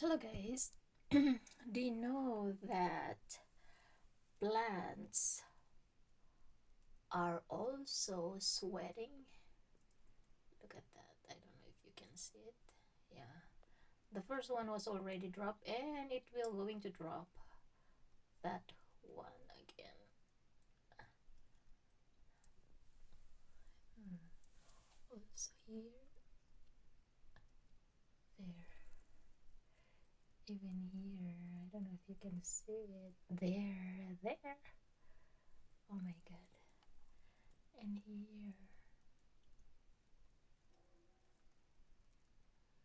Hello guys. Do you know that plants are also sweating? Look at that. I don't know if you can see it. Yeah. The first one was already dropped and it will going to drop that one again. Also here, there, even here. I don't know if you can see it. There. Oh my god. And here.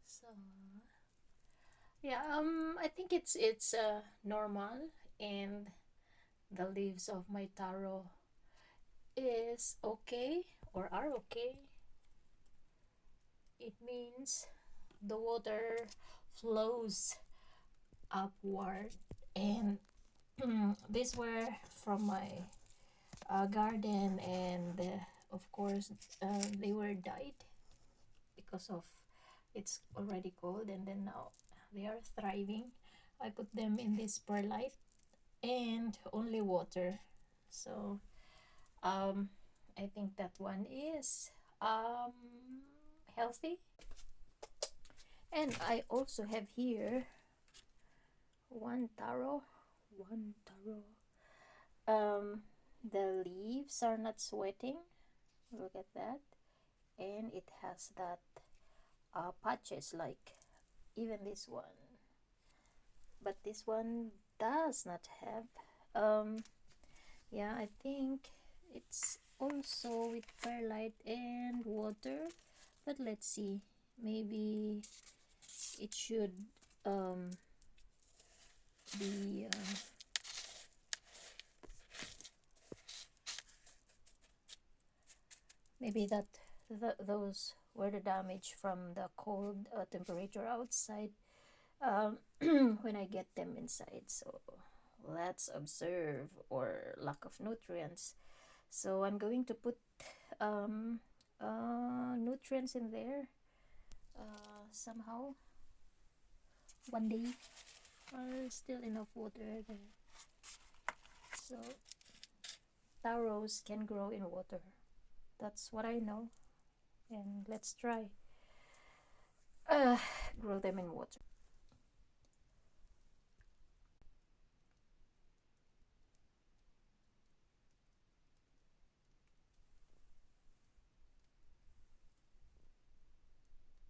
So yeah, I think it's normal, and the leaves of my taro is okay or are okay. It means the water flows upward, and these were from my garden, and of course they were died because of it's already cold, and then now they are thriving. I put them in this perlite and only water. So I think that one is um healthy. And I also have here one taro. The leaves are not sweating. Look at that. And it has that patches like even this one. But this one does not have. Yeah, I think it's also with perlite and water. But let's see. Maybe it should be maybe that those were the damage from the cold temperature outside when I get them inside. So let's observe, or lack of nutrients. So I'm going to put um, nutrients in there somehow one day. Still enough water there, so taros can grow in water. That's what I know, and let's try uh, grow them in water.